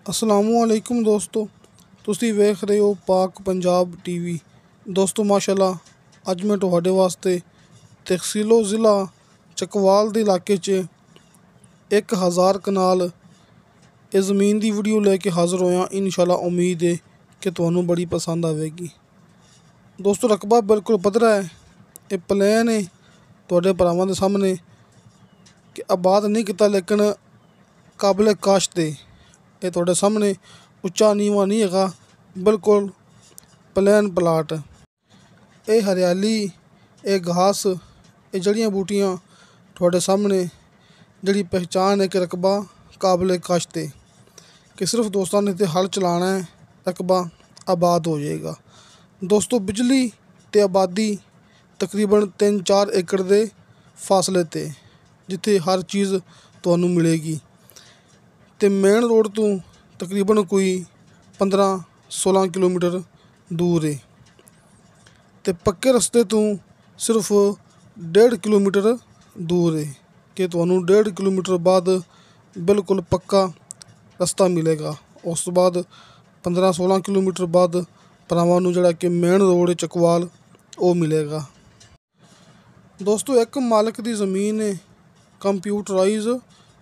असलामुअलैकुम दोस्तों, ਤੁਸੀਂ ਵੇਖ ਰਹੇ ਹੋ ਪਾਕ ਪੰਜਾਬ ਟੀਵੀ। ਦੋਸਤੋ ਮਾਸ਼ਾਅੱਲਾ, ਅੱਜ ਮੈਂ ਤੁਹਾਡੇ ਵਾਸਤੇ ਤਹਿਸੀਲੋ ਜ਼ਿਲ੍ਹਾ ਚਕਵਾਲ ਦੇ ਇਲਾਕੇ 'ਚ 1000 ਕਨਾਲ ਇਹ ਜ਼ਮੀਨ ਦੀ ਵੀਡੀਓ ਲੈ ਕੇ ਹਾਜ਼ਰ ਹੋਇਆ। ਇਨਸ਼ਾਅੱਲਾ ਉਮੀਦ ਹੈ ਕਿ ਤੁਹਾਨੂੰ ਬੜੀ ਪਸੰਦ ਆਵੇਗੀ। ਦੋਸਤੋ ਰਕਬਾ ਬਿਲਕੁਲ ਪੱਧਰਾ ਹੈ, ਇਹ ਪਲੇਨ ਹੈ ਤੁਹਾਡੇ ਭਰਾਵਾਂ ਦੇ ਸਾਹਮਣੇ ਕਿ ਆਬਾਦ ਨਹੀਂ ਕੀਤਾ, ਲੇਕਿਨ ਕਾਬਲੇ ਕਾਸ਼ਤ ਹੈ। ਇਹ ਤੁਹਾਡੇ ਸਾਹਮਣੇ ਉੱਚਾ ਨੀਵਾਂ ਨਹੀਂ ਹੈਗਾ, ਬਿਲਕੁਲ ਪਲੇਨ ਪਲਾਟ। ਇਹ ਹਰਿਆਲੀ, ਇਹ ਘਾਸ, ਇਹ ਜੜੀਆਂ ਬੂਟੀਆਂ ਤੁਹਾਡੇ ਸਾਹਮਣੇ ਜਿਹੜੀ ਪਹਿਚਾਣ ਹੈ ਕਿ ਰਕਬਾ ਕਾਬਲੇ ਕਾਸ਼ਤ ਹੈ, ਕਿ ਸਿਰਫ ਦੋਸਤਾਂ ਨੇ ਤੇ ਹਲ ਚਲਾਉਣਾ ਹੈ, ਰਕਬਾ ਆਬਾਦ ਹੋ ਜਾਏਗਾ। ਦੋਸਤੋ ਬਿਜਲੀ ਤੇ ਆਬਾਦੀ ਤਕਰੀਬਨ 3-4 ਏਕੜ ਦੇ ਫਾਸਲੇ 'ਤੇ, ਜਿੱਥੇ ਹਰ ਚੀਜ਼ ਤੁਹਾਨੂੰ ਮਿਲੇਗੀ। ਤੇ ਮੇਨ ਰੋਡ ਤੋਂ ਤਕਰੀਬਨ ਕੋਈ 15-16 ਕਿਲੋਮੀਟਰ ਦੂਰ ਹੈ, ਤੇ ਪੱਕੇ ਰਸਤੇ ਤੋਂ ਸਿਰਫ 1.5 ਕਿਲੋਮੀਟਰ ਦੂਰ ਹੈ, ਕਿ ਤੁਹਾਨੂੰ 1.5 ਕਿਲੋਮੀਟਰ ਬਾਅਦ ਬਿਲਕੁਲ ਪੱਕਾ ਰਸਤਾ ਮਿਲੇਗਾ। ਉਸ ਤੋਂ ਬਾਅਦ 15-16 ਕਿਲੋਮੀਟਰ ਬਾਅਦ ਭਰਾਵਾਂ ਨੂੰ ਜਿਹੜਾ ਕਿ ਮੇਨ ਰੋਡ ਹੈ ਚਕਵਾਲ, ਉਹ ਮਿਲੇਗਾ। ਦੋਸਤੋ ਇੱਕ ਮਾਲਕ ਦੀ ਜ਼ਮੀਨ ਹੈ, ਕੰਪਿਊਟਰਾਈਜ਼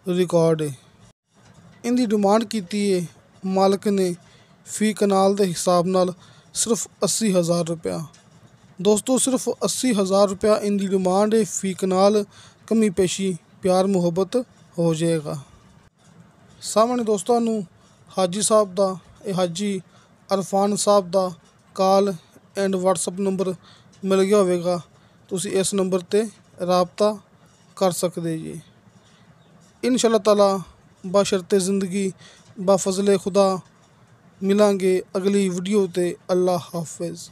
ਰਿਕਾਰਡ ਹੈ। ਇਹਦੀ ਡਿਮਾਂਡ ਕੀਤੀ ਹੈ ਮਾਲਕ ਨੇ ਫੀ ਕਨਾਲ ਦੇ ਹਿਸਾਬ ਨਾਲ ਸਿਰਫ 80,000 ਰੁਪਇਆ। ਦੋਸਤੋ ਸਿਰਫ 80,000 ਰੁਪਇਆ ਇਹਦੀ ਡਿਮਾਂਡ ਹੈ ਫੀ ਕਨਾਲ। ਕਮੀ ਪੇਸ਼ੀ ਪਿਆਰ ਮੁਹੱਬਤ ਹੋ ਜਾਏਗਾ। ਸਾਹਮਣੇ ਦੋਸਤਾਂ ਨੂੰ ਹਾਜੀ ਸਾਹਿਬ ਦਾ, ਇਹ ਹਾਜੀ ਅਰਫਾਨ ਸਾਹਿਬ ਦਾ ਕਾਲ ਐਂਡ ਵਟਸਐਪ ਨੰਬਰ ਮਿਲ ਗਿਆ ਹੋਵੇਗਾ। ਤੁਸੀਂ ਇਸ ਨੰਬਰ 'ਤੇ ਰਾਬਤਾ ਕਰ ਸਕਦੇ ਜੀ। ਇਨਸ਼ਾ ਅੱਲਾਹ ਤਾਲਾ ਬਸ਼ਰਤੇ ਜ਼ਿੰਦਗੀ ਬਫਜ਼ਲੇ खुदा मिलांगे अगली वीडियो ते। अल्लाह हाफिज़।